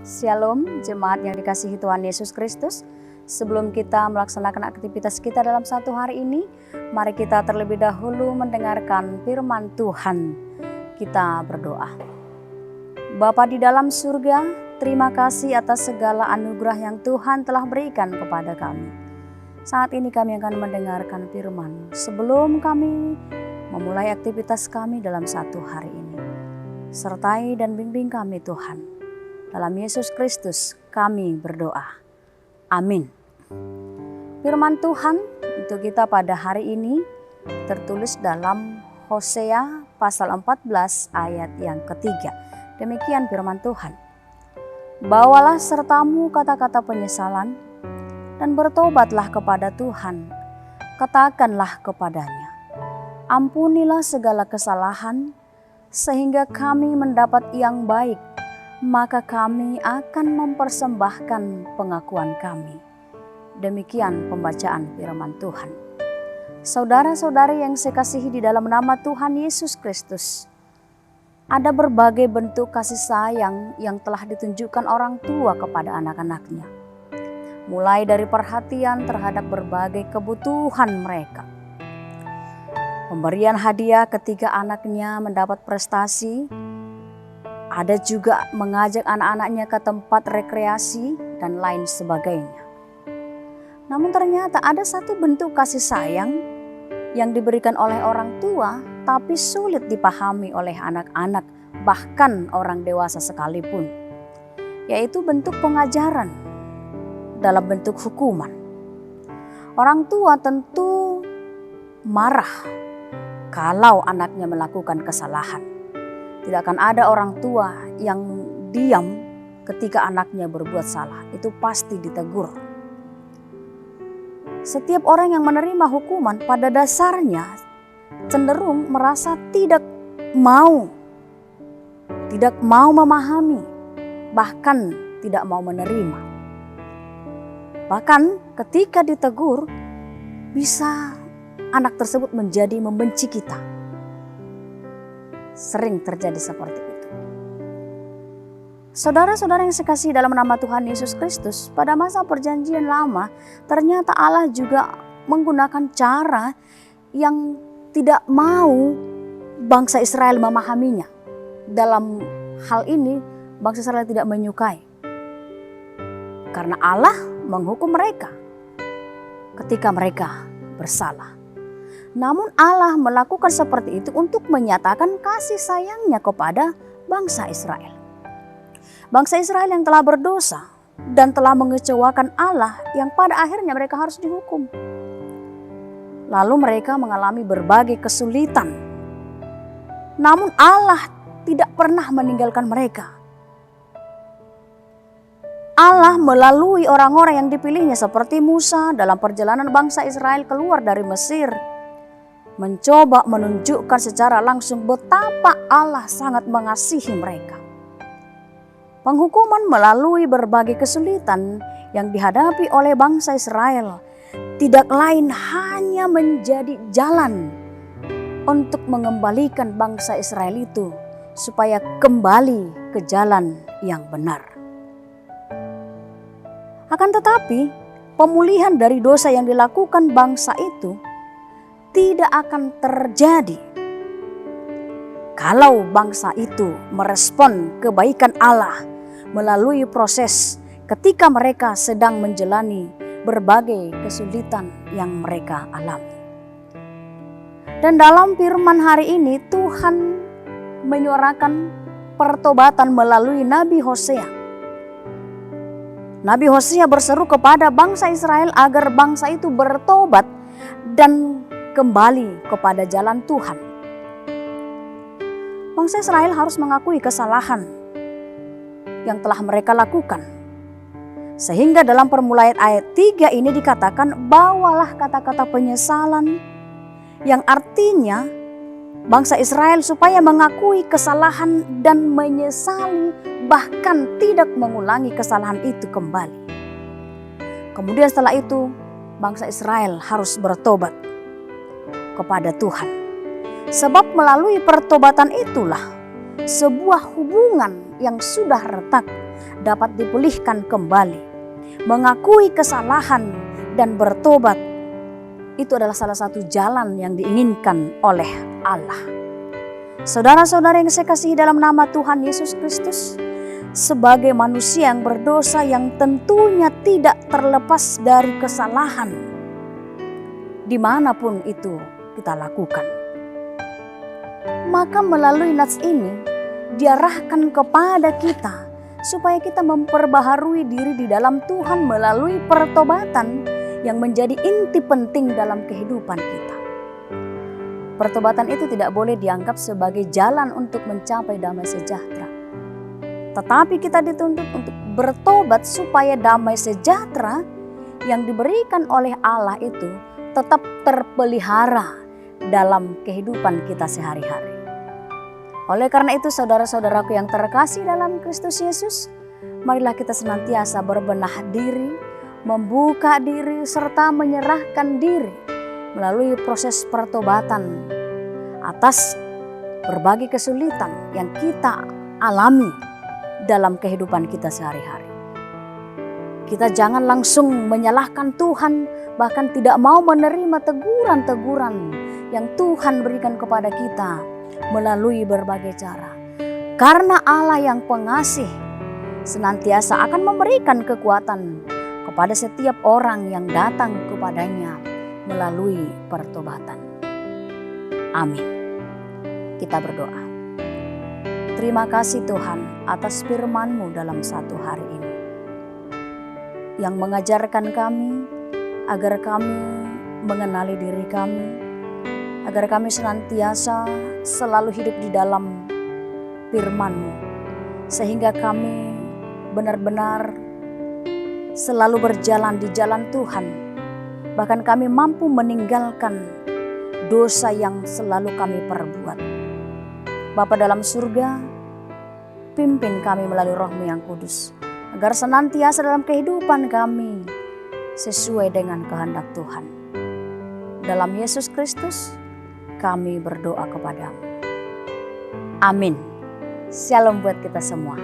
Shalom, jemaat yang dikasihi Tuhan Yesus Kristus. Sebelum kita melaksanakan aktivitas kita dalam satu hari ini, mari kita terlebih dahulu mendengarkan firman Tuhan. Kita berdoa. Bapa di dalam surga, terima kasih atas segala anugerah yang Tuhan telah berikan kepada kami. Saat ini kami akan mendengarkan firman-Mu sebelum kami memulai aktivitas kami dalam satu hari ini. Sertai dan bimbing kami Tuhan. Dalam Yesus Kristus kami berdoa. Amin. Firman Tuhan untuk kita pada hari ini tertulis dalam Hosea pasal 14 ayat yang ketiga. Demikian firman Tuhan. Bawalah sertamu kata-kata penyesalan dan bertobatlah kepada Tuhan. Katakanlah kepadanya, ampunilah segala kesalahan sehingga kami mendapat yang baik. Maka kami akan mempersembahkan pengakuan kami. Demikian pembacaan firman Tuhan. Saudara-saudari yang saya kasihi di dalam nama Tuhan Yesus Kristus, ada berbagai bentuk kasih sayang yang telah ditunjukkan orang tua kepada anak-anaknya. Mulai dari perhatian terhadap berbagai kebutuhan mereka. Pemberian hadiah ketika anaknya mendapat prestasi. Ada juga mengajak anak-anaknya ke tempat rekreasi dan lain sebagainya. Namun ternyata ada satu bentuk kasih sayang yang diberikan oleh orang tua tapi sulit dipahami oleh anak-anak bahkan orang dewasa sekalipun. Yaitu bentuk pengajaran dalam bentuk hukuman. Orang tua tentu marah kalau anaknya melakukan kesalahan. Tidak akan ada orang tua yang diam ketika anaknya berbuat salah. Itu pasti ditegur. Setiap orang yang menerima hukuman pada dasarnya cenderung merasa tidak mau memahami, bahkan tidak mau menerima. Bahkan ketika ditegur, bisa anak tersebut menjadi membenci kita. Sering terjadi seperti itu. Saudara-saudara yang sekasihi dalam nama Tuhan Yesus Kristus, pada masa perjanjian lama, ternyata Allah juga menggunakan cara yang tidak mau bangsa Israel memahaminya. Dalam hal ini, bangsa Israel tidak menyukai. Karena Allah menghukum mereka ketika mereka bersalah. Namun Allah melakukan seperti itu untuk menyatakan kasih sayangnya kepada bangsa Israel. Bangsa Israel yang telah berdosa dan telah mengecewakan Allah yang pada akhirnya mereka harus dihukum. Lalu mereka mengalami berbagai kesulitan. Namun Allah tidak pernah meninggalkan mereka. Allah melalui orang-orang yang dipilihnya seperti Musa dalam perjalanan bangsa Israel keluar dari Mesir. Mencoba menunjukkan secara langsung betapa Allah sangat mengasihi mereka. Penghukuman melalui berbagai kesulitan yang dihadapi oleh bangsa Israel tidak lain hanya menjadi jalan untuk mengembalikan bangsa Israel itu supaya kembali ke jalan yang benar. Akan tetapi, pemulihan dari dosa yang dilakukan bangsa itu tidak akan terjadi kalau bangsa itu merespon kebaikan Allah melalui proses ketika mereka sedang menjalani berbagai kesulitan yang mereka alami. Dan dalam firman hari ini Tuhan menyuarakan pertobatan melalui Nabi Hosea. Nabi Hosea berseru kepada bangsa Israel agar bangsa itu bertobat dan kembali kepada jalan Tuhan. Bangsa Israel harus mengakui kesalahan yang telah mereka lakukan. Sehingga dalam permulaan ayat 3 ini dikatakan, bawalah kata-kata penyesalan, yang artinya bangsa Israel supaya mengakui kesalahan dan menyesali, bahkan tidak mengulangi kesalahan itu kembali. Kemudian setelah itu bangsa Israel harus bertobat kepada Tuhan. Sebab melalui pertobatan itulah sebuah hubungan yang sudah retak dapat dipulihkan kembali. Mengakui kesalahan dan bertobat, itu adalah salah satu jalan yang diinginkan oleh Allah. Saudara-saudara yang saya kasihi dalam nama Tuhan Yesus Kristus, sebagai manusia yang berdosa yang tentunya tidak terlepas dari kesalahan, dimanapun itu kita lakukan, maka melalui nats ini diarahkan kepada kita supaya kita memperbaharui diri di dalam Tuhan melalui pertobatan yang menjadi inti penting dalam kehidupan kita. Pertobatan itu tidak boleh dianggap sebagai jalan untuk mencapai damai sejahtera. Tetapi kita dituntut untuk bertobat supaya damai sejahtera yang diberikan oleh Allah itu tetap terpelihara dalam kehidupan kita sehari-hari. Oleh karena itu saudara-saudaraku yang terkasih dalam Kristus Yesus, marilah kita senantiasa berbenah diri, membuka diri serta menyerahkan diri melalui proses pertobatan atas berbagai kesulitan yang kita alami dalam kehidupan kita sehari-hari. Kita jangan langsung menyalahkan Tuhan, bahkan tidak mau menerima teguran-teguran yang Tuhan berikan kepada kita melalui berbagai cara. Karena Allah yang pengasih senantiasa akan memberikan kekuatan kepada setiap orang yang datang kepadanya melalui pertobatan. Amin. Kita berdoa. Terima kasih Tuhan atas firman-Mu dalam satu hari ini, yang mengajarkan kami agar kami mengenali diri kami, agar kami senantiasa selalu hidup di dalam firman-Mu, sehingga kami benar-benar selalu berjalan di jalan Tuhan. Bahkan kami mampu meninggalkan dosa yang selalu kami perbuat. Bapa dalam surga, pimpin kami melalui Roh-Mu yang kudus, agar senantiasa dalam kehidupan kami sesuai dengan kehendak Tuhan. Dalam Yesus Kristus kami berdoa kepadamu. Amin. Shalom buat kita semua.